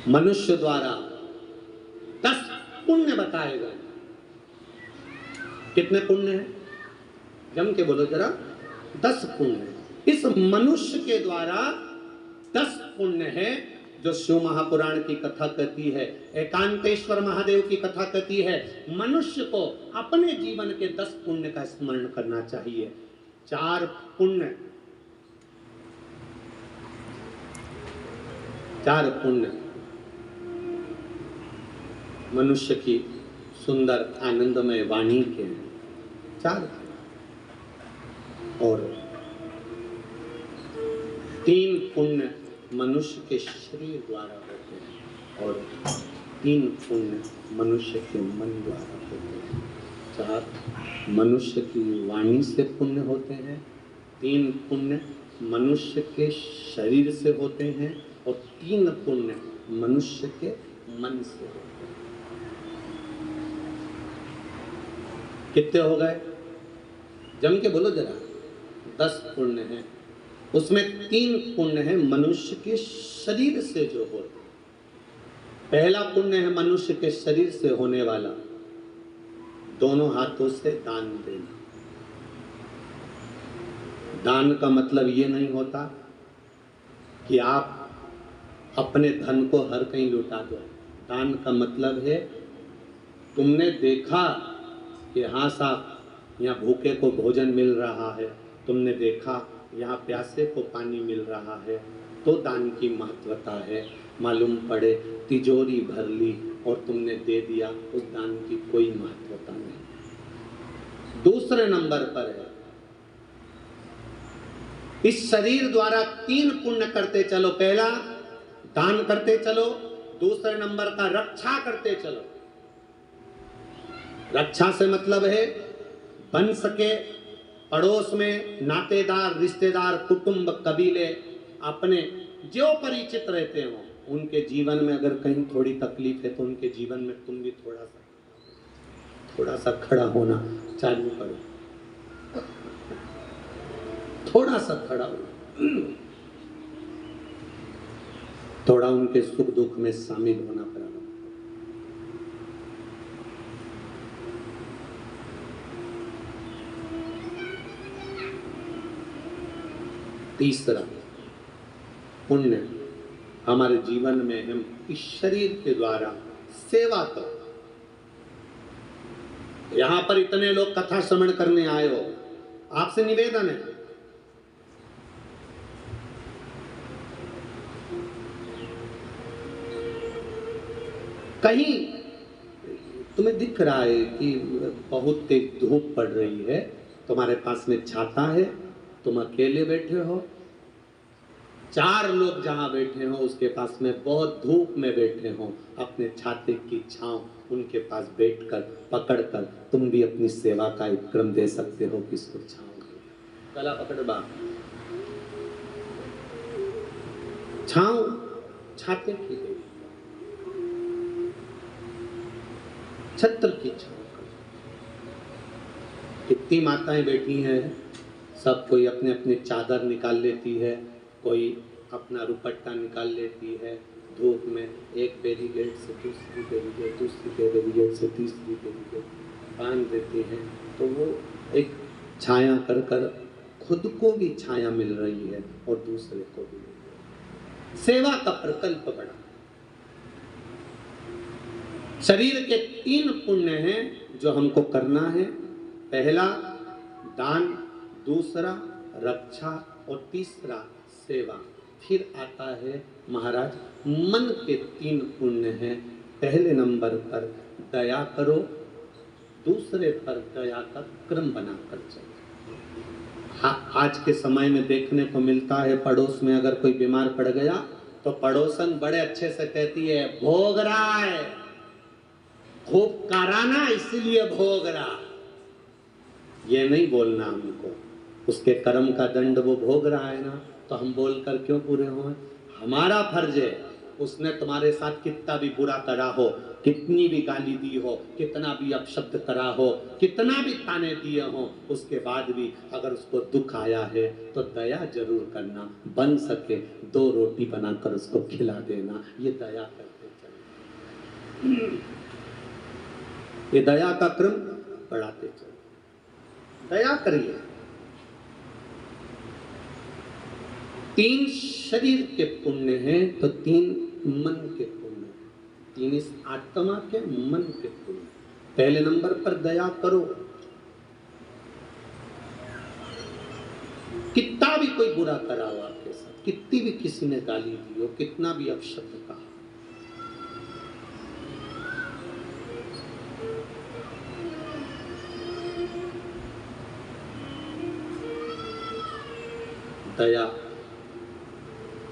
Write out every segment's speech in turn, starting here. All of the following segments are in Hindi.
मनुष्य द्वारा 10 पुण्य बताए गए। कितने पुण्य हैं? जम के बोलो जरा। 10 पुण्य। इस मनुष्य के द्वारा 10 पुण्य है जो शिव महापुराण की कथा कहती है, एकांतेश्वर महादेव की कथा कहती है। मनुष्य को अपने जीवन के 10 पुण्य का स्मरण करना चाहिए। 4 पुण्य, 4 पुण्य मनुष्य की सुंदर आनंदमय वाणी के हैं। 4 और 3 पुण्य मनुष्य के शरीर द्वारा होते हैं और 3 पुण्य मनुष्य के मन द्वारा होते हैं। 4 मनुष्य की वाणी से पुण्य होते हैं, 3 पुण्य मनुष्य के शरीर से होते हैं और 3 पुण्य मनुष्य के मन से होते हैं। कितने हो गए? जम के बोलो जरा। 10 पुण्य हैं, उसमें 3 पुण्य है मनुष्य के शरीर से जो होते। पहला पुण्य है मनुष्य के शरीर से होने वाला, दोनों हाथों से दान देना। दान का मतलब ये नहीं होता कि आप अपने धन को हर कहीं लुटा दो। दान का मतलब है तुमने देखा कि हाँ साहब यहाँ भूखे को भोजन मिल रहा है, तुमने देखा यहाँ प्यासे को पानी मिल रहा है, तो दान की महत्वता है। मालूम पड़े तिजोरी भर ली और तुमने दे दिया, उस दान की कोई महत्वता नहीं। दूसरे नंबर पर है इस शरीर द्वारा 3 पुण्य करते चलो। पहला दान करते चलो, दूसरे नंबर का रक्षा करते चलो। रक्षा से मतलब है बन सके पड़ोस में नातेदार, रिश्तेदार, कुटुंब, कबीले अपने जो परिचित रहते हो, उनके जीवन में अगर कहीं थोड़ी तकलीफ है तो उनके जीवन में तुम भी थोड़ा सा खड़ा होना चालू करो। थोड़ा सा खड़ा हो, थोड़ा उनके सुख दुख में शामिल होना पड़ा। तीसरा पुण्य हमारे जीवन में हम इस शरीर के द्वारा सेवा करो। यहां पर इतने लोग कथा श्रवण करने आए हो, आपसे निवेदन है कहीं तुम्हें दिख रहा है कि बहुत तेज धूप पड़ रही है, तुम्हारे पास में छाता है, तुम अकेले बैठे हो, 4 लोग जहां बैठे हो उसके पास में बहुत धूप में बैठे हो, अपने छाते की छांव उनके पास बैठकर पकड़कर तुम भी अपनी सेवा का एक क्रम दे सकते हो। किसको छांव गला पकड़ बा, छांव छाते की दे, छत्र की छांव। कितनी माताएं बैठी हैं, सब कोई अपने अपने चादर निकाल लेती है, कोई अपना दुपट्टा निकाल लेती है, धूप में एक बैरिकेड से दूसरी बैरिकेड, दूसरी बैरिकेड से तीसरी बैरिकेड बांध देती है, तो वो एक छाया कर कर खुद को भी छाया मिल रही है और दूसरे को भी। सेवा का प्रकल्प बड़ा। शरीर के 3 पुण्य हैं जो हमको करना है। पहला दान, दूसरा रक्षा और तीसरा सेवा। फिर आता है महाराज मन के 3 पुण्य हैं। पहले नंबर पर दया करो, दूसरे पर दया का क्रम बनाकर चलो। हाँ, आज के समय में देखने को मिलता है पड़ोस में अगर कोई बीमार पड़ गया तो पड़ोसन बड़े अच्छे से कहती है भोग रहा है, खूब कराना इसलिए भोग रहा। ये नहीं बोलना हमको, उसके कर्म का दंड वो भोग रहा है ना, तो हम बोलकर क्यों पूरे हों? हमारा फर्ज है, उसने तुम्हारे साथ कितना भी बुरा करा हो, कितनी भी गाली दी हो, कितना भी अपशब्द करा हो, कितना भी ताने दिए हो, उसके बाद भी अगर उसको दुख आया है तो दया जरूर करना। बन सके 2 रोटी बनाकर उसको खिला देना, ये दया करना। ये दया का क्रम बढ़ाते चलो, दया करिए। 3 शरीर के पुण्य हैं तो 3 मन के पुण्य, 3 इस आत्मा के मन के पुण्य। पहले नंबर पर दया करो। कितना भी कोई बुरा करा हो आपके साथ, कितनी भी किसी ने गाली दी हो, कितना भी अपशब्द कहा, दया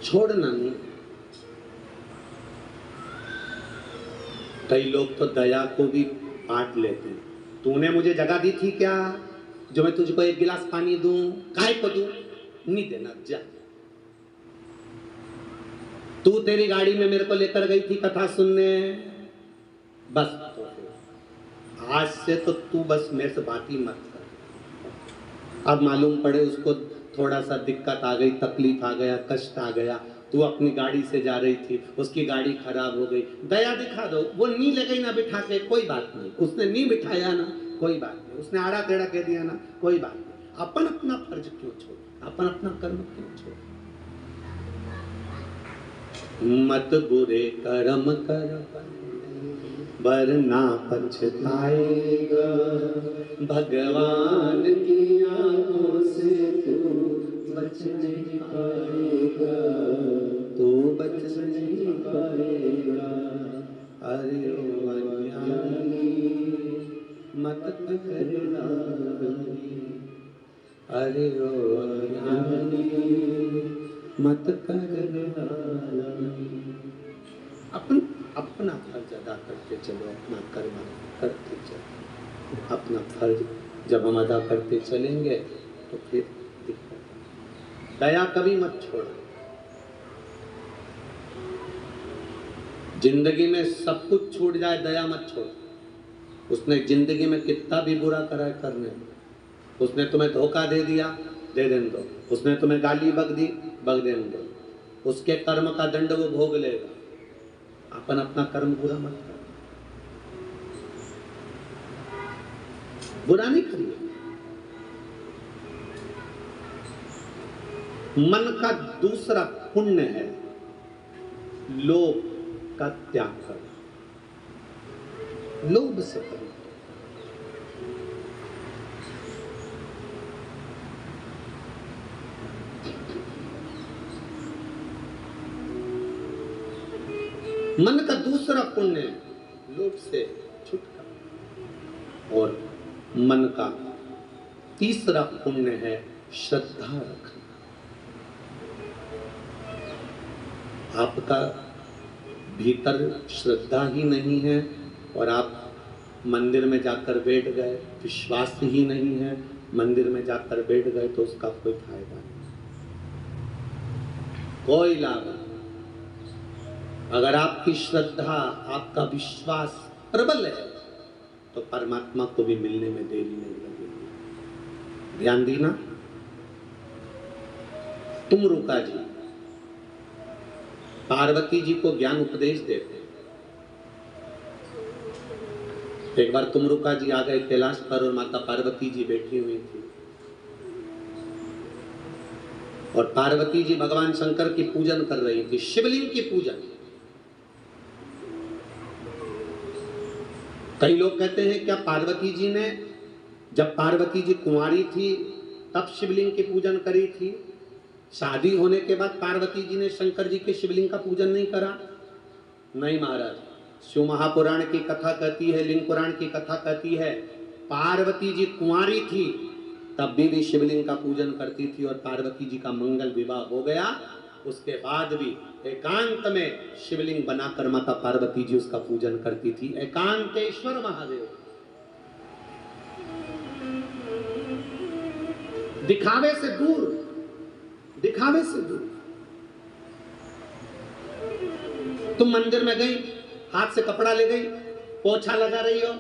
छोड़ना नहीं। कई लोग तो दया को भी बांट लेते हैं। तूने मुझे जगह दी थी क्या जो मैं तुझको 1 गिलास पानी दूं? काहे को दूं? नहीं देना, जा। तू तेरी गाड़ी में मेरे को लेकर गई थी कथा सुनने, बस तो आज से तो तू बस मेरे से बात ही मत कर। अब मालूम पड़े उसको थोड़ा सा दिक्कत आ गई, तकलीफ आ गया, कष्ट आ गया, तू अपनी गाड़ी से जा रही थी, उसकी गाड़ी खराब हो गई, दया दिखा दो। वो नहीं ले गई ना बिठा के, कोई बात नहीं। उसने नहीं बिठाया ना, कोई बात नहीं। उसने आड़ा टेढ़ा कह दिया ना, कोई बात नहीं। अपन अपना फर्ज क्यों छोड़, अपन अपना कर्म क्यों छोड़। मत बुरे कर्म कर वरना पछताएगा, भगवान की आंखों से तू बच नहीं पाएगा, तू बच नहीं पाएगा। अरे ओ अज्ञानी मत करना, अरे ओ अज्ञानी मत करना। अपना फर्ज अदा करते चलो, अपना कर्म करते चलो। अपना फर्ज जब हम अदा करते चलेंगे तो फिर दिक्कत। दया कभी मत छोड़ो। जिंदगी में सब कुछ छूट जाए, दया मत छोड़ो। उसने जिंदगी में कितना भी बुरा करा करने, उसने तुम्हें धोखा दे दिया, दे देने दो। उसने तुम्हें गाली बक दी, बक देने दो। उसके कर्म का दंड वो भोग लेगा। अपन अपना कर्म बुरा मत करो, बुरा नहीं करिए। मन का दूसरा पुण्य है लोभ का त्याग करना। लोभ से करो। मन का दूसरा पुण्य लोभ से छुटकारा, और मन का तीसरा पुण्य है श्रद्धा रखना। आपका भीतर श्रद्धा ही नहीं है और आप मंदिर में जाकर बैठ गए, विश्वास ही नहीं है, मंदिर में जाकर बैठ गए तो उसका कोई फायदा नहीं, कोई लाभ नहीं। अगर आपकी श्रद्धा, आपका विश्वास प्रबल है तो परमात्मा को भी मिलने में देरी नहीं लगेगी। ध्यान देना। तुमरुका जी पार्वती जी को ज्ञान उपदेश देते। एक बार तुमरुका जी आ गए कैलाश पर और माता पार्वती जी बैठी हुई थी और पार्वती जी भगवान शंकर की पूजन कर रही थी, शिवलिंग की पूजन। कई लोग कहते हैं क्या पार्वती जी ने, जब पार्वती जी कुंवारी थी तब शिवलिंग की पूजन करी थी, शादी होने के बाद पार्वती जी ने शंकर जी के शिवलिंग का पूजन नहीं करा? नहीं महाराज, शिव महापुराण की कथा कहती है, लिंग पुराण की कथा कहती है, पार्वती जी कुंवारी थी तब भी शिवलिंग का पूजन करती थी और पार्वती जी का मंगल विवाह हो गया, उसके बाद भी एकांत में शिवलिंग बनाकर माता पार्वती जी उसका पूजन करती थी। एकांतेश्वर महादेव। दिखावे से दूर, दिखावे से दूर। तुम मंदिर में गई, हाथ से कपड़ा ले गई, पोछा लगा रही हो,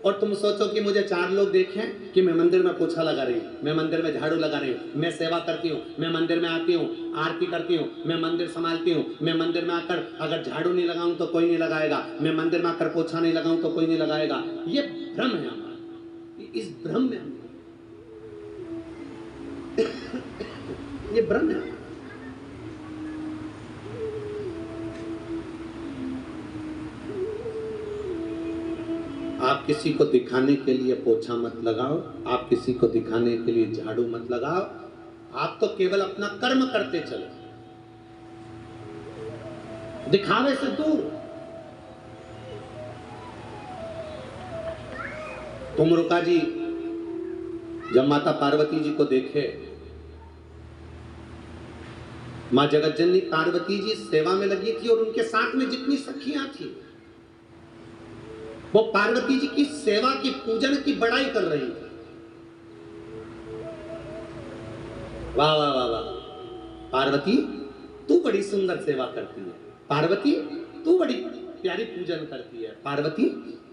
और तुम सोचो कि मुझे 4 लोग देखें कि मैं मंदिर में पोछा लगा रही हूँ, मैं मंदिर में झाड़ू लगा रही हूँ, मैं सेवा करती हूँ, मैं मंदिर में आती हूँ, आरती करती हूँ, मैं मंदिर संभालती हूँ, मैं मंदिर में आकर अगर झाड़ू नहीं लगाऊं तो कोई नहीं लगाएगा, मैं मंदिर में आकर पोछा नहीं लगाऊं तो कोई नहीं लगाएगा। ये भ्रम है हमारा, इस भ्रम में हम ये भ्रम है। आप किसी को दिखाने के लिए पोछा मत लगाओ, आप किसी को दिखाने के लिए झाड़ू मत लगाओ, आप तो केवल अपना कर्म करते चलो, दिखावे से दूर। तुमरुका जी जब माता पार्वती जी को देखे, मां जगतजननी पार्वती जी सेवा में लगी थी और उनके साथ में जितनी सखियां थी वो पार्वती जी की सेवा की पूजन की बड़ाई कर रही थी। वाह वाह वाह वाह, पार्वती तू बड़ी सुंदर सेवा करती है, पार्वती तू बड़ी प्यारी पूजन करती है, पार्वती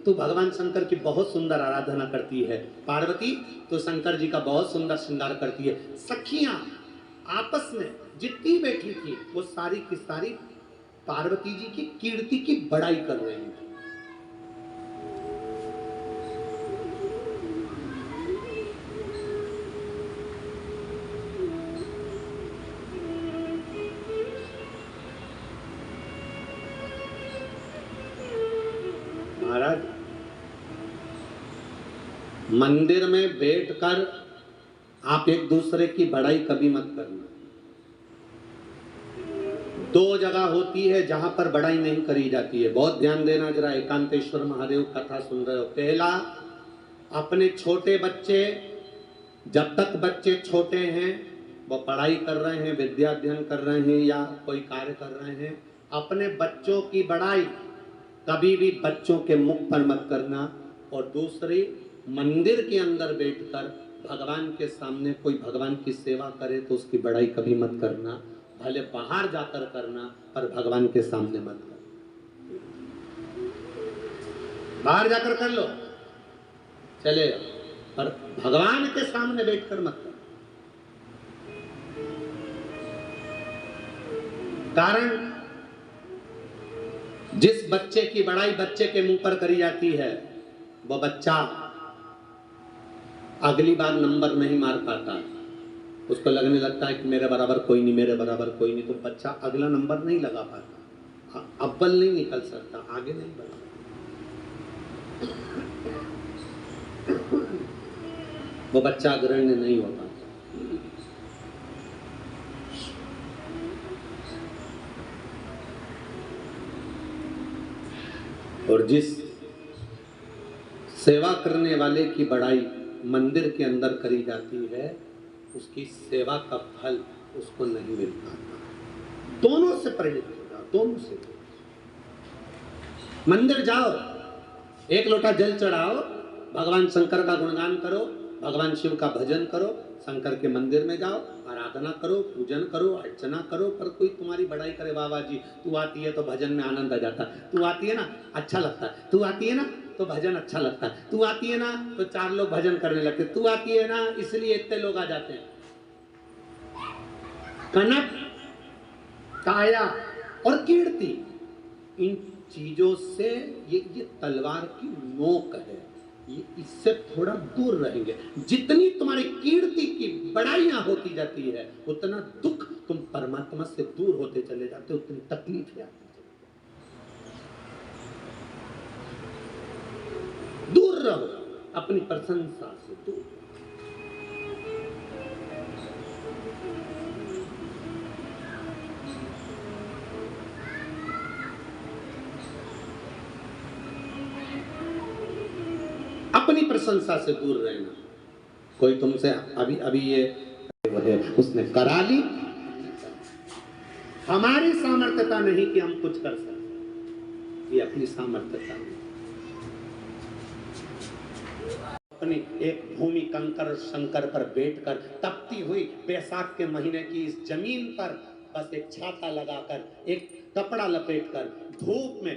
तू भगवान शंकर की बहुत सुंदर आराधना करती है, पार्वती तो शंकर जी का बहुत सुंदर श्रृंगार करती है। सखियां आपस में जितनी बैठी थी वो सारी की सारी पार्वती जी की कीर्ति की बड़ाई कर रही थी। महाराज मंदिर में बैठकर आप एक दूसरे की बड़ाई कभी मत करना। 2 जगह होती है जहां पर बड़ाई नहीं करी जाती है, बहुत ध्यान देना जरा, एकांतेश्वर महादेव कथा सुन रहे हो। पहला, अपने छोटे बच्चे, जब तक बच्चे छोटे हैं वो पढ़ाई कर रहे हैं, विद्या अध्ययन कर रहे हैं या कोई कार्य कर रहे हैं, अपने बच्चों की बड़ाई कभी भी बच्चों के मुख पर मत करना। और दूसरी, मंदिर के अंदर बैठकर भगवान के सामने कोई भगवान की सेवा करे तो उसकी बड़ाई कभी मत करना, भले बाहर जाकर करना पर भगवान के सामने मत करना। बाहर जाकर कर लो चलेगा, पर भगवान के सामने बैठकर मत करो। कारण जिस बच्चे की बड़ाई बच्चे के मुंह पर करी जाती है वो बच्चा अगली बार नंबर नहीं मार पाता, उसको लगने लगता है कि मेरे बराबर कोई नहीं, मेरे बराबर कोई नहीं, तो बच्चा अगला नंबर नहीं लगा पाता, अव्वल नहीं निकल सकता, आगे नहीं बढ़ सकता। वो बच्चा अग्रणी नहीं होता। और जिस सेवा करने वाले की बड़ाई मंदिर के अंदर करी जाती है उसकी सेवा का फल उसको नहीं मिल पाता। दोनों से प्रेरित हो जाओ, दोनों से। मंदिर जाओ, 1 लोटा जल चढ़ाओ, भगवान शंकर का गुणगान करो, भगवान शिव का भजन करो, शंकर के मंदिर में जाओ, आराधना करो, पूजन करो, अर्चना करो, पर कोई तुम्हारी बड़ाई करे, बाबा जी तू आती है तो भजन में आनंद आ जाता है, तू आती है ना अच्छा लगता है, तू आती है ना तो भजन अच्छा लगता है, तू आती है ना तो 4 लोग भजन करने लगते, तू आती है ना इसलिए इतने लोग आ जाते हैं। कनक, काया और कीर्ति, इन चीजों से ये तलवार की नोक है, ये इससे थोड़ा दूर रहेंगे। जितनी तुम्हारी कीर्ति की बड़ाइयां होती जाती है उतना दुख तुम परमात्मा से दूर होते चले जाते, उतनी तकलीफें आती चली। दूर रहो अपनी प्रशंसा से, दूर। अपनी प्रशंसा से दूर रहना। कोई तुमसे अभी ये उसने करा ली, हमारी सामर्थ्यता नहीं कि हम कुछ कर सकते, ये अपनी सामर्थ्यता नहीं। अपनी एक भूमि कंकर शंकर पर बैठकर तपती हुई बैसाख के महीने की इस जमीन पर बस एक छाता लगाकर, एक कपड़ा लपेटकर धूप में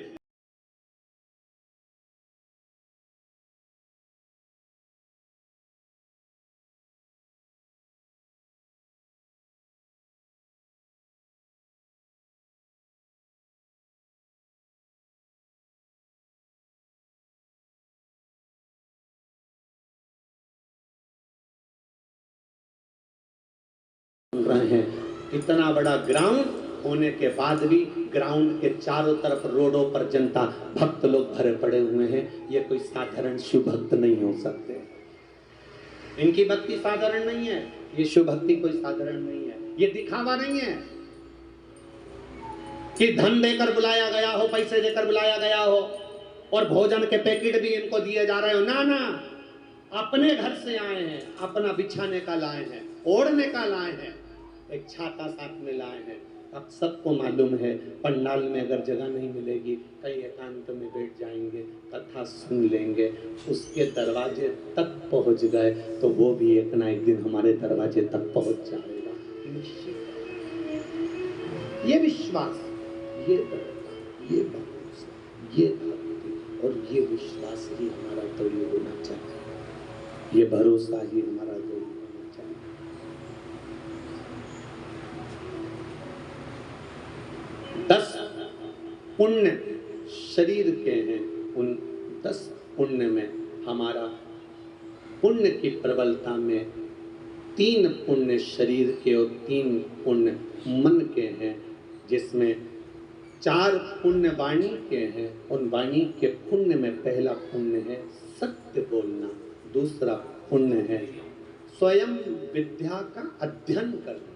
बन रहे हैं। इतना बड़ा ग्राउंड होने के बाद भी ग्राउंड के चारों तरफ रोडों पर जनता भक्त लोग भरे पड़े हुए हैं। ये कोई साधारण शिव भक्त नहीं हो सकते। इनकी भक्ति साधारण नहीं है, ये शिव भक्ति कोई साधारण नहीं है। ये दिखावा नहीं है कि धन देकर बुलाया गया हो, पैसे देकर बुलाया गया हो और भोजन के पैकेट भी इनको दिए जा रहे हो। ना ना, अपने घर से आए हैं, अपना बिछाने का लाए हैं, ओढ़ने का लाए हैं, एक छाता साथ में लाए हैं। अब सबको मालूम है पंडाल में अगर जगह नहीं मिलेगी, कहीं एकांत में बैठ जाएंगे, कथा सुन लेंगे, उसके दरवाजे तक पहुंच गए तो वो भी एक ना एक दिन हमारे दरवाजे तक पहुंच जाएगा। ये विश्वास, ये ये भरोसा, ये भक्ति और ये विश्वास ही हमारा दौड़ होना चाहिए। ये भरोसा ही हमारा दौड़ होना चाहिए। 10 पुण्य शरीर के हैं, उन 10 पुण्य में हमारा पुण्य की प्रबलता में 3 पुण्य शरीर के और 3 पुण्य मन के हैं, जिसमें 4 पुण्य वाणी के हैं। उन वाणी के पुण्य में पहला पुण्य है सत्य बोलना, दूसरा पुण्य है स्वयं विद्या का अध्ययन करना।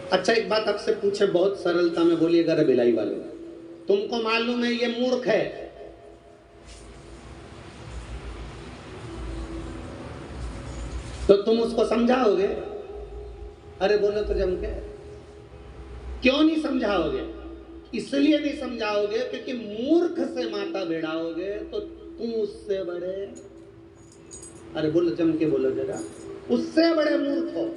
अच्छा, एक बात आपसे पूछे, बहुत सरलता में बोलिएगा रे बिलाई वाले, तुमको मालूम है ये मूर्ख है, तो तुम उसको समझाओगे? अरे बोलो तो जम के। क्यों नहीं समझाओगे? इसलिए नहीं समझाओगे क्योंकि मूर्ख से माता भिड़ाओगे तो तुम उससे बड़े, अरे बोलो जम के बोलो जरा, उससे बड़े मूर्ख हो।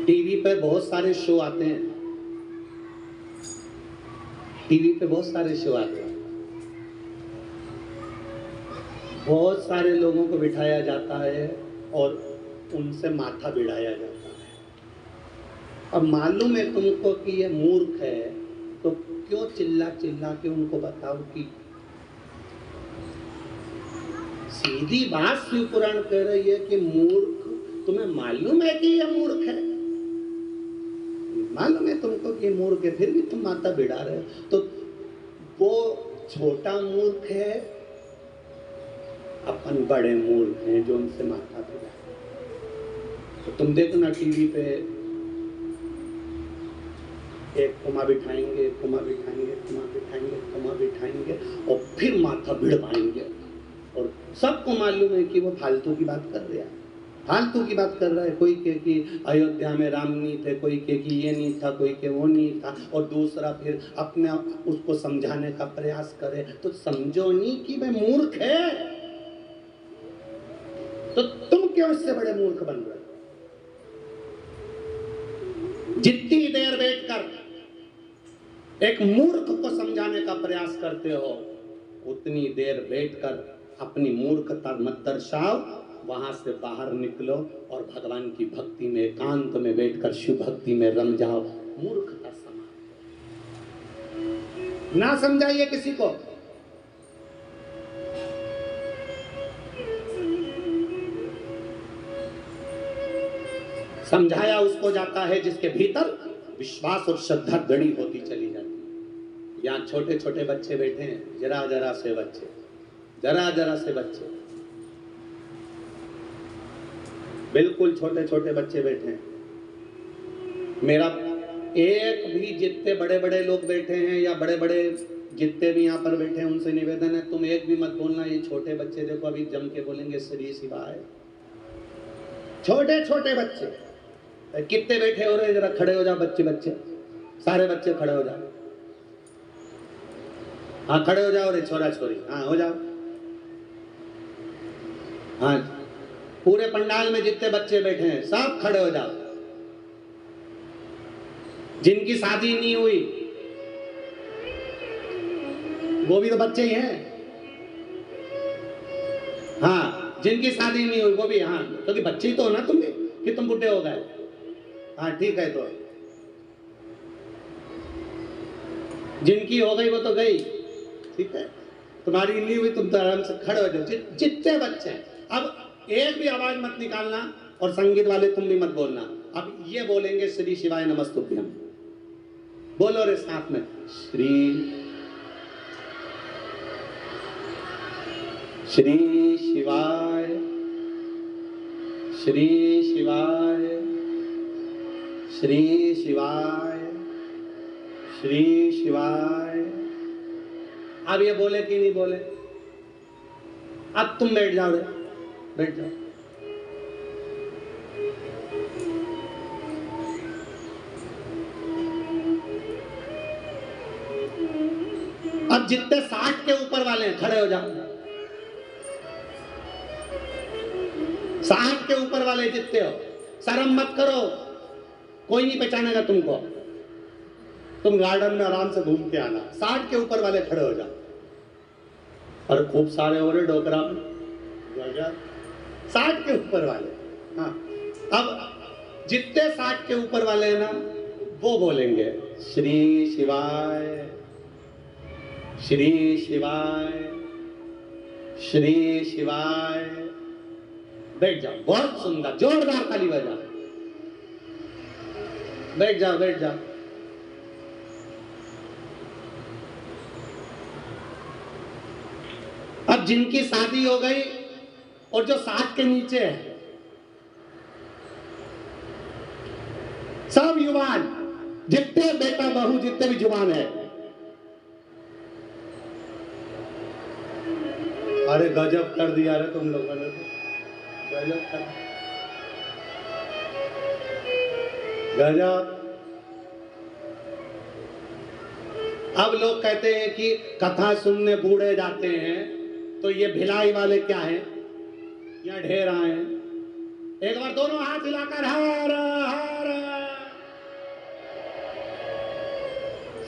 टीवी पे बहुत सारे शो आते हैं, टीवी पे बहुत सारे शो आते हैं, बहुत सारे लोगों को बिठाया जाता है और उनसे माथा भिड़ाया जाता है। अब मालूम है तुमको कि ये मूर्ख है, तो क्यों चिल्ला चिल्ला के उनको बताओ कि सीधी बात शिव पुराण कह रही है कि मूर्ख, तुम्हें मालूम है कि ये मूर्ख है, मालूम है तुमको कि मूर्ख है, फिर भी तुम माता भिड़ा रहे हो, तो वो छोटा मूर्ख है, अपन बड़े मूर्ख हैं जो उनसे माता भिड़ा। तो तुम देखो ना टीवी पे एक कुमा बिठाएंगे, कुमा बिठाएंगे, कुमा बिठाएंगे, कुमा बिठाएंगे और फिर माथा भिड़वाएंगे, और सबको मालूम है कि वो फालतू की बात कर रहा है, फालतू की बात कर रहा है। कोई कहे कि अयोध्या में राम नहीं थे, कोई कहे कि ये नहीं था, कोई कहे वो नहीं था, और दूसरा फिर अपने उसको समझाने का प्रयास करे। तो समझो नहीं कि वह मूर्ख है, तो तुम क्यों इससे बड़े मूर्ख बन रहे हो? जितनी देर बैठकर एक मूर्ख को समझाने का प्रयास करते हो, उतनी देर बैठकर अपनी मूर्खता मत दर्शाओ, वहां से बाहर निकलो और भगवान की भक्ति में एकांत में बैठकर शिव भक्ति में रम जाओ। मूर्खता समाप्त, ना समझाइए किसी को। समझाया उसको जाता है जिसके भीतर विश्वास और श्रद्धा गड़ी होती चली जाती है। यहाँ छोटे छोटे बच्चे बैठे हैं, जरा जरा से बच्चे, जरा जरा से बच्चे, बिल्कुल छोटे छोटे बच्चे बैठे हैं। मेरा एक भी जितने बड़े बड़े लोग बैठे हैं या बड़े बड़े जितने भी यहाँ पर बैठे हैं उनसे निवेदन है, तुम एक भी मत बोलना, ये छोटे बच्चे देखो अभी जम के बोलेंगे श्री शिवाय। छोटे छोटे बच्चे कितने बैठे हो रहे, जरा खड़े हो जाओ बच्चे, बच्चे सारे बच्चे खड़े हो जाओ, हाँ खड़े हो जाओ रे छोरा छोरी, हाँ हो जाओ, हाँ पूरे पंडाल में जितने बच्चे बैठे हैं सब खड़े हो जाओ। जिनकी शादी नहीं हुई वो भी तो बच्चे ही हैं, हाँ, जिनकी शादी नहीं हुई वो भी, हाँ, क्योंकि बच्चे तो हो ना तुम भी कि तुम बुढ़े हो गए। हाँ ठीक है, तो जिनकी हो गई वो तो गई, ठीक है, तुम्हारी नहीं हुई, तुम तो आराम से खड़े हो जाओ। जितने बच्चे हैं, अब एक भी आवाज मत निकालना, और संगीत वाले तुम भी मत बोलना। अब ये बोलेंगे श्री शिवाय नमस्तुभ्यम, बोलो रे साथ में, श्री श्री शिवाय, श्री शिवाय, श्री शिवाय, श्री शिवाय। अब ये बोले कि नहीं बोले? अब तुम बैठ जाओ रे, बैठ जाओ। अब जितने 60 के ऊपर वाले हैं खड़े हो जाओ। 60 के ऊपर वाले जितने हो, शर्म मत करो, कोई नहीं पहचानेगा तुमको। तुम गार्डन में आराम से घूम के आना। 60 के ऊपर वाले खड़े हो जाओ। और खूब सारे हो रहे डोकरा में, 60 के ऊपर वाले। हाँ, अब जितने 60 के ऊपर वाले हैं ना, वो बोलेंगे श्री शिवाय, श्री शिवाय, श्री शिवाय। बैठ जाओ, बहुत सुंदर, जोरदार ताली बजाओ। बैठ जाओ, बैठ जाओ। अब जिनकी शादी हो गई और जो 60 के नीचे है, सब युवान, जितने बेटा बहू जितने भी जुबान है, अरे गजब कर दिया रे तुम लोगों ने, गजब कर, गजब। अब लोग कहते हैं कि कथा सुनने बूढ़े जाते हैं, तो ये भिलाई वाले क्या है, यहाँ ढेर आए हैं। एक बार दोनों हाथ हिलाकर हर हर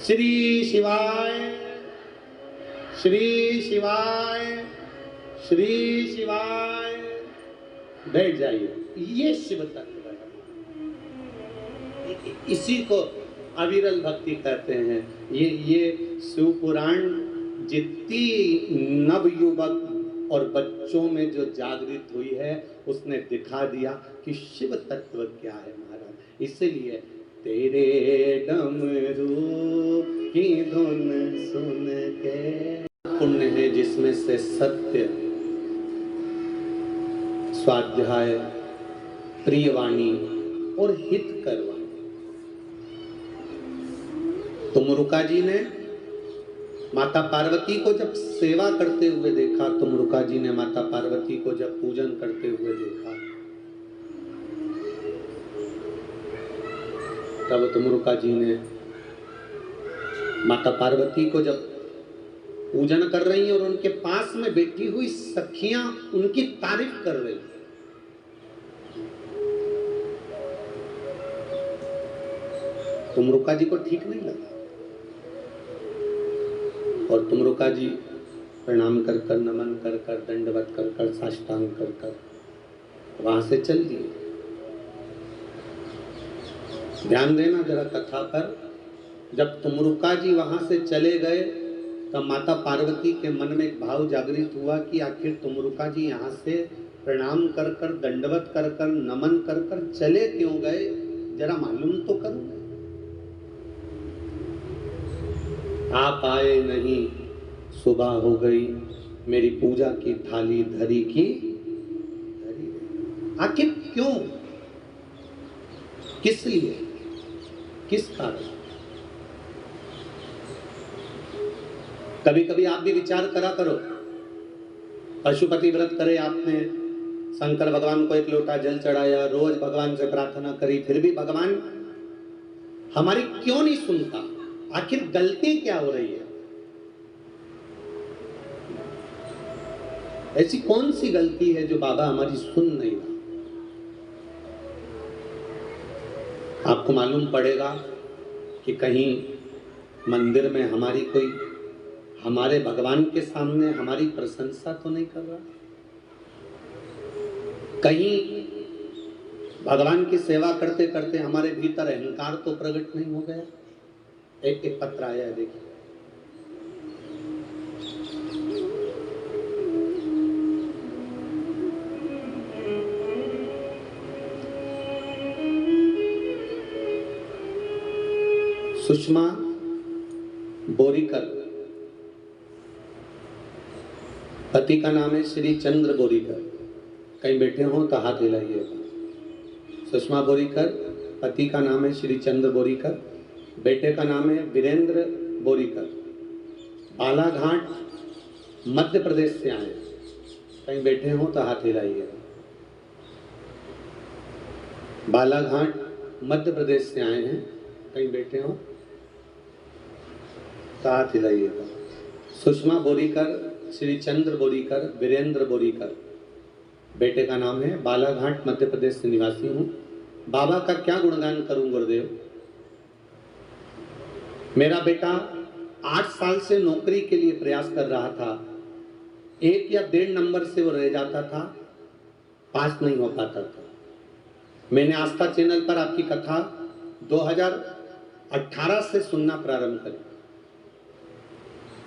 श्री शिवाय, श्री शिवाय, श्री शिवाय। बैठ जाइए। ये शिव तत्व है, इसी को अविरल भक्ति कहते हैं। ये शिव पुराण जितनी नवयुवक और बच्चों में जो जागृत हुई है, उसने दिखा दिया कि शिव तत्व क्या है महाराज। इसलिए तेरे डमरू की धुन सुन के पुण्य है, जिसमें से सत्य, स्वाध्याय, प्रियवाणी और हितकर वाणी। तुमरुका जी ने माता पार्वती को जब सेवा करते हुए देखा, तुमरुका जी ने माता पार्वती को जब पूजन करते हुए देखा, तब तुमरुका जी ने माता पार्वती को जब पूजन कर रही हैं और उनके पास में बैठी हुई सखियां उनकी तारीफ कर रही, तुमरुका जी को ठीक नहीं लगा और तुमरुका जी प्रणाम कर कर, नमन कर कर, दंडवत कर कर, साष्टांग कर कर वहां से चल दिए। ध्यान देना जरा कथा पर। जब तुमरुका जी वहां से चले गए, तब माता पार्वती के मन में एक भाव जागृत हुआ कि आखिर तुमरुका जी यहाँ से प्रणाम कर कर, दंडवत कर कर, नमन कर कर चले क्यों गए, जरा मालूम तो करूंगा। आप आए नहीं, सुबह हो गई, मेरी पूजा की थाली धरी की धरी। आखिर क्यों, किस लिए, किस कारण? कभी कभी आप भी विचार करा करो। पशुपति व्रत करे आपने, शंकर भगवान को एक लोटा जल चढ़ाया, रोज भगवान से प्रार्थना करी, फिर भी भगवान हमारी क्यों नहीं सुनता? आखिर गलती क्या हो रही है? ऐसी कौन सी गलती है जो बाबा हमारी सुन नहीं रहा? आपको मालूम पड़ेगा कि कहीं मंदिर में हमारी कोई, हमारे भगवान के सामने हमारी प्रशंसा तो नहीं कर रहा। कहीं भगवान की सेवा करते करते हमारे भीतर अहंकार तो प्रकट नहीं हो गया? एक एक पत्र आया है, देखिए। सुषमा बोरीकर, पति का नाम है श्री चंद्र बोरीकर। कहीं बैठे हो तो हाथ हिलाइएगा। सुषमा बोरीकर, पति का नाम है श्री चंद्र बोरीकर, बेटे का नाम है वीरेंद्र बोरीकर, बालाघाट मध्य प्रदेश से आए। कहीं बैठे हो तो हाथ हिलाइएगा। बालाघाट मध्य प्रदेश से आए हैं, कहीं बैठे हो तो हाथ हिलाइएगा। सुषमा बोरीकर, श्री चंद्र बोरीकर, वीरेंद्र बोरीकर, बेटे का नाम है, बालाघाट मध्य प्रदेश से निवासी हूँ। बाबा का क्या गुणगान करूं गुरुदेव। मेरा बेटा 8 साल से नौकरी के लिए प्रयास कर रहा था। 1 या 1.5 नंबर से वो रह जाता था, पास नहीं हो पाता था। मैंने आस्था चैनल पर आपकी कथा 2018 से सुनना प्रारंभ करी।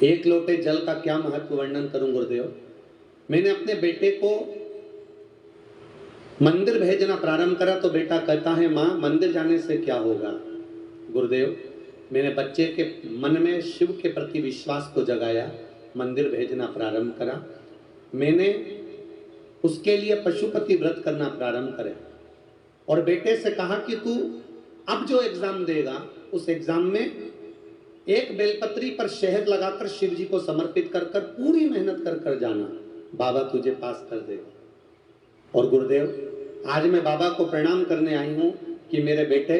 1 लोटे जल का क्या महत्व वर्णन करूं गुरुदेव। मैंने अपने बेटे को मंदिर भेजना प्रारंभ करा तो बेटा कहता है, माँ मंदिर जाने से क्या होगा। गुरुदेव, मैंने बच्चे के मन में शिव के प्रति विश्वास को जगाया, मंदिर भेजना प्रारंभ करा। मैंने उसके लिए पशुपति व्रत करना प्रारंभ करे और बेटे से कहा कि तू अब जो एग्जाम देगा उस एग्जाम में एक बेलपत्री पर शहद लगाकर शिव जी को समर्पित कर कर पूरी मेहनत कर कर जाना, बाबा तुझे पास कर देगा। और गुरुदेव, आज मैं बाबा को प्रणाम करने आई हूं कि मेरे बेटे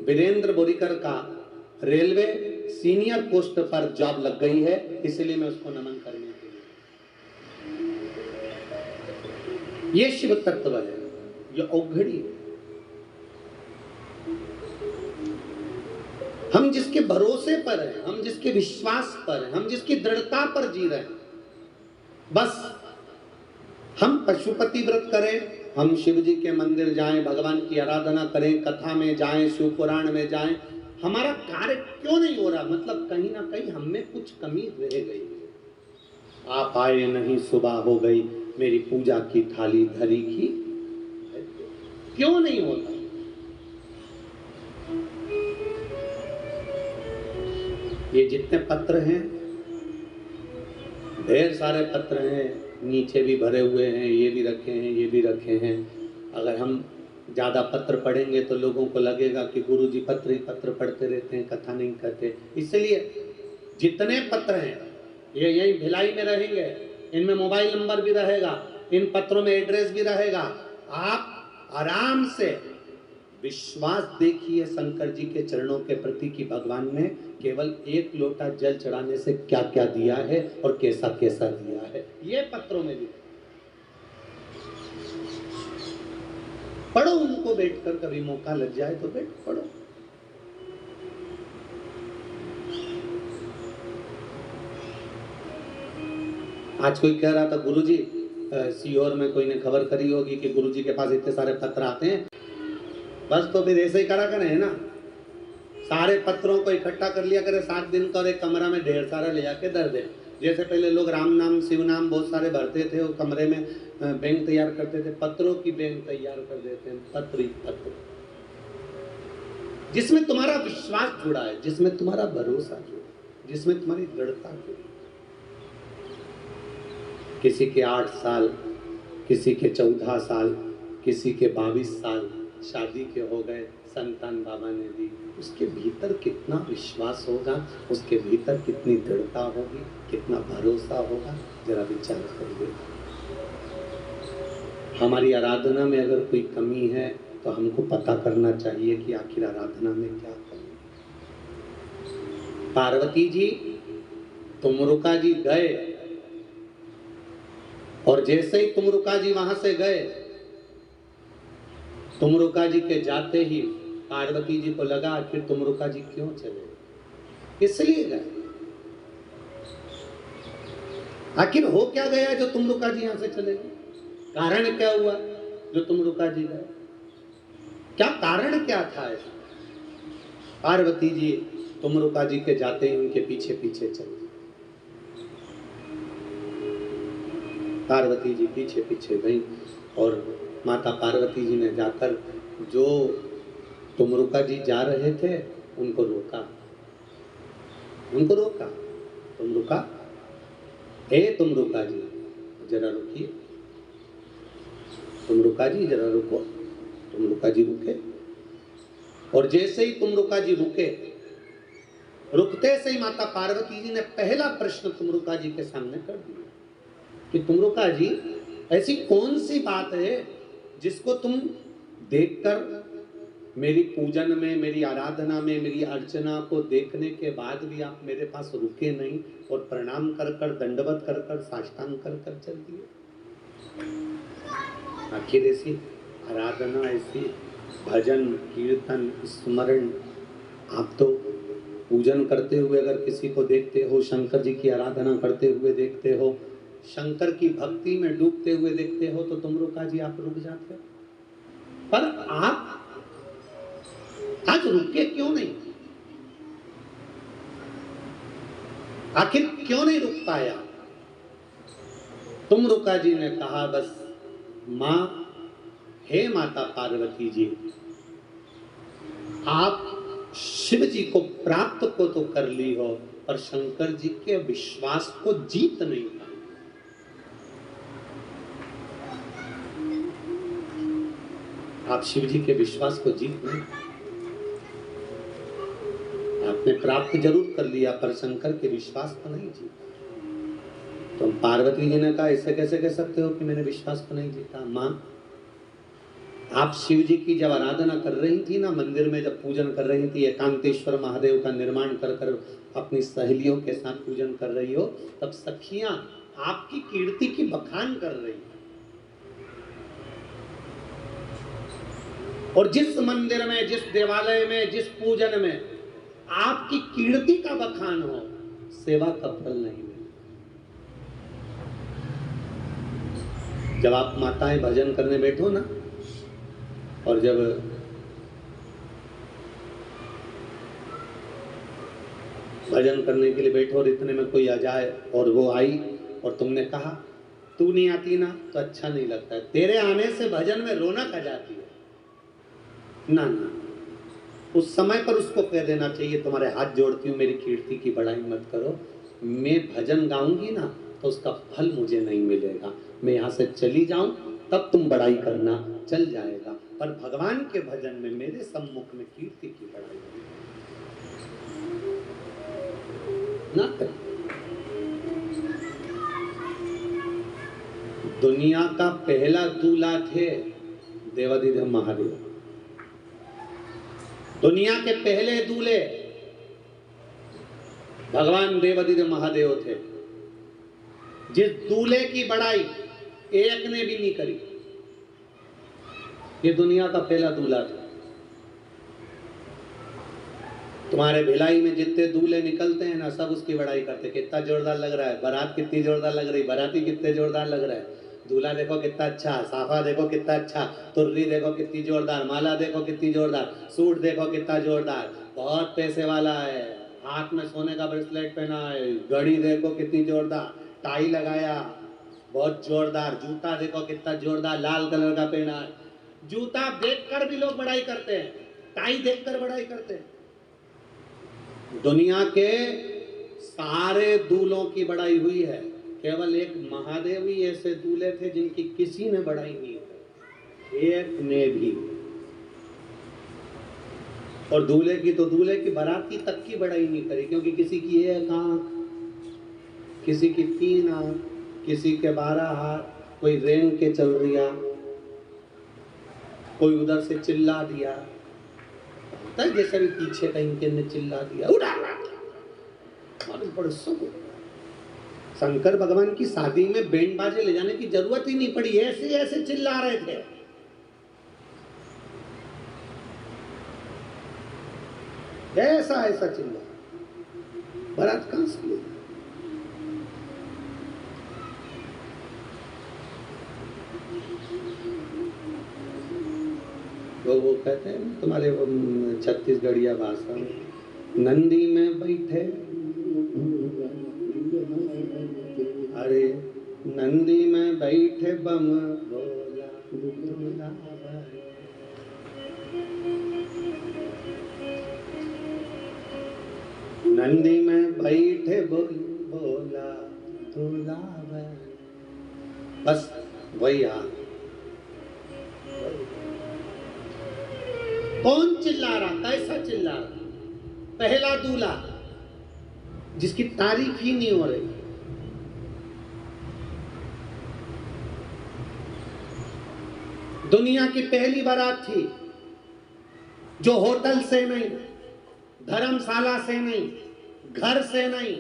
वीरेंद्र बोरीकर का रेलवे सीनियर पोस्ट पर जॉब लग गई है, इसलिए मैं उसको नमन करने के लिए। ये शिव तत्व है, ये औघड़ी है। हम जिसके भरोसे पर हैं, हम जिसके विश्वास पर हैं, हम जिसकी दृढ़ता पर जी रहे हैं, बस हम पशुपति व्रत करें, हम शिव जी के मंदिर जाएं, भगवान की आराधना करें, कथा में जाएं, शिव पुराण में जाएं, हमारा कार्य क्यों नहीं हो रहा? मतलब कहीं ना कहीं हम में कुछ कमी रह गई। आप आए नहीं, सुबह हो गई, मेरी पूजा की थाली धरी की, क्यों नहीं होता? ये जितने पत्र हैं, ढेर सारे पत्र हैं, नीचे भी भरे हुए हैं, ये भी रखे हैं, ये भी रखे हैं। अगर हम ज़्यादा पत्र पढ़ेंगे तो लोगों को लगेगा कि गुरुजी पत्र ही पत्र पढ़ते रहते हैं, कथा नहीं करते। इसलिए जितने पत्र हैं ये यहीं भिलाई में रहेंगे, इनमें मोबाइल नंबर भी रहेगा, इन पत्रों में एड्रेस भी रहेगा। आप आराम से विश्वास देखिए शंकर जी के चरणों के प्रति कि भगवान ने केवल 1 लोटा जल चढ़ाने से क्या क्या दिया है और कैसा कैसा दिया है। ये पत्रों में भी पढ़ो, उनको बैठकर, कभी मौका लग जाए तो बैठ पढ़ो। आज कोई कह रहा था, गुरुजी सीहोर में कोई ने खबर करी होगी कि गुरुजी के पास इतने सारे पत्र आते हैं। बस तो फिर ऐसे ही करा करें, है ना, सारे पत्रों को इकट्ठा कर लिया करें 7 दिन का और एक कमरा में ढेर सारा ले जाके धर दे। जैसे पहले लोग राम नाम शिव नाम बहुत सारे भरते थे, वो कमरे में बैंक तैयार करते थे, पत्रों की बैंक तैयार कर देते हैं। पत्र जिसमें तुम्हारा विश्वास जुड़ा है, जिसमें तुम्हारा भरोसा जुड़ा है, जिसमें तुम्हारी दृढ़ता जुड़ी। किसी के 8 साल, किसी के 14 साल, किसी के 22 साल शादी के हो गए, संतान बाबा ने दी। उसके भीतर कितना विश्वास होगा, उसके भीतर कितनी दृढ़ता होगी, कितना भरोसा होगा, जरा विचार करिए। हमारी आराधना में अगर कोई कमी है तो हमको पता करना चाहिए कि आखिर आराधना में क्या कमी। पार्वती जी तुमरुका जी गए और जैसे ही तुमरुका जी वहां से गए, तुमरुका जी के जाते ही पार्वती जी को लगा आखिर तुमरुका जी क्यों चले, इसलिए गए। आखिर हो क्या गया जो तुमरुका जी यहां से चले गए? कारण क्या हुआ? जो तुम रुका जी गए? क्या कारण क्या था ऐसा? पार्वती जी तुम रुका जी के जाते ही उनके पीछे पीछे चली। पार्वती जी पीछे पीछे गई और माता पार्वती जी ने जाकर जो तुमरुका जी जा रहे थे उनको रोका, उनको रोका। तुमरुका, हे तुमरुका जी जरा रुकिए, तुमरुका जी जरा रुको। तुमरुका जी रुके और जैसे ही तुमरुका जी रुके, रुकते से ही माता पार्वती जी ने पहला प्रश्न तुमरुका जी के सामने कर दिया कि तुमरुका जी ऐसी कौन सी बात है जिसको तुम देखकर मेरी पूजन में, मेरी आराधना में, मेरी अर्चना को देखने के बाद भी आप मेरे पास रुके नहीं और प्रणाम कर कर, दंडवत कर कर, साष्टांग कर कर चल दिए? आखिर ऐसी आराधना, ऐसी भजन कीर्तन स्मरण, आप तो पूजन करते हुए अगर किसी को देखते हो, शंकर जी की आराधना करते हुए देखते हो, शंकर की भक्ति में डूबते हुए देखते हो, तो तुमरुका जी आप रुक जाते हो। पर आप आज रुके क्यों नहीं? आखिर क्यों नहीं रुक पाया? तुमरुका जी ने कहा, बस मां, हे माता पार्वती जी, आप शिव जी को प्राप्त को तो कर ली हो पर शंकर जी के विश्वास को जीत नहीं पाए। आप शिव जी के विश्वास को जीत नहीं, आपने प्राप्त जरूर कर लिया पर शंकर के विश्वास को नहीं जीता। तो पार्वती जी ने कहा, ऐसे कैसे कह सकते हो कि मैंने विश्वास को नहीं जीता? मां, आप शिव जी की जब आराधना कर रही थी ना, मंदिर में जब पूजन कर रही थी, एकांतेश्वर महादेव का निर्माण कर कर अपनी सहेलियों के साथ पूजन कर रही हो, तब सखियां आपकी कीर्ति की बखान कर रही हैं। और जिस मंदिर में, जिस देवालय में, जिस पूजन में आपकी कीर्ति का बखान हो, सेवा का फल नहीं मिले। जब आप माताएं भजन करने बैठो ना, और जब भजन करने के लिए बैठो और इतने में कोई आ जाए और वो आई और तुमने कहा तू नहीं आती ना, तो अच्छा नहीं लगता है। तेरे आने से भजन में रौनक आ जाती है ना। ना, उस समय पर उसको कह देना चाहिए, तुम्हारे हाथ जोड़ती हूँ, मेरी कीर्ति की बड़ाई मत करो। मैं भजन गाऊंगी ना तो उसका फल मुझे नहीं मिलेगा, मैं यहाँ से चली जाऊं तब तुम बड़ाई करना, चल जाएगा। पर भगवान के भजन में मेरे सम्मुख में कीर्ति की बड़ाई ना करें। दुनिया का पहला दूल्हा थे देवाधिदेव महादेव। दुनिया के पहले दूल्हे भगवान देवाधिदेव महादेव थे, जिस दूल्हे की बड़ाई एक ने भी नहीं करी। ये दुनिया का पहला दूल्हा था। तुम्हारे भिलाई में जितने दूल्हे निकलते हैं ना, सब उसकी बड़ाई करते, कितना जोरदार लग रहा है, बारात कितनी जोरदार लग रही, बाराती कितने जोरदार लग रहा है, दूल्हा देखो कितना अच्छा, साफा देखो कितना अच्छा, तुर्री देखो कितनी जोरदार, माला देखो कितनी जोरदार, सूट देखो कितना जोरदार, बहुत पैसे वाला है, हाथ में सोने का ब्रेसलेट पहना है, घड़ी देखो कितनी जोरदार, टाई लगाया बहुत जोरदार, जूता देखो कितना जोरदार लाल कलर का पहना है। जूता देखकर भी लोग बड़ाई करते हैं, टाई देखकर बड़ाई करते हैं। दुनिया के सारे दूल्हों की बड़ाई हुई है, केवल एक महादेव ही ऐसे दूल्हे थे जिनकी किसी ने बड़ाई नहीं की, एक ने भी। और दूल्हे की तो दूल्हे की बाराती तक की बड़ाई नहीं करी, क्योंकि किसी की एक आंख, किसी की 3 आंख, किसी के 12 हाथ, कोई रेंग के चल रिया, कोई उधर से चिल्ला दिया, जैसे भी पीछे कहीं के ने चिल्ला दिया, उड़ा बड़े सुख। शंकर भगवान की शादी में बैंड बाजे ले जाने की जरूरत ही नहीं पड़ी, ऐसे ऐसे चिल्ला रहे थे। ऐसा ऐसा चिल्ला, बारात कहां से ले? वो कहते हैं तुम्हारे छत्तीसगढ़िया भाषा में, नंदी में बैठे, अरे नंदी में बैठे बम भोला भोला भाई। नंदी में बैठे भोला भोला भाई। बस वही हाल। कौन चिल्ला रहा, कैसा चिल्ला रहा? पहला दूल्हा जिसकी तारीफ ही नहीं हो रही। दुनिया की पहली बारात थी जो होटल से नहीं, धर्मशाला से नहीं, घर से नहीं,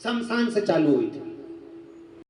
शमशान से चालू हुई थी।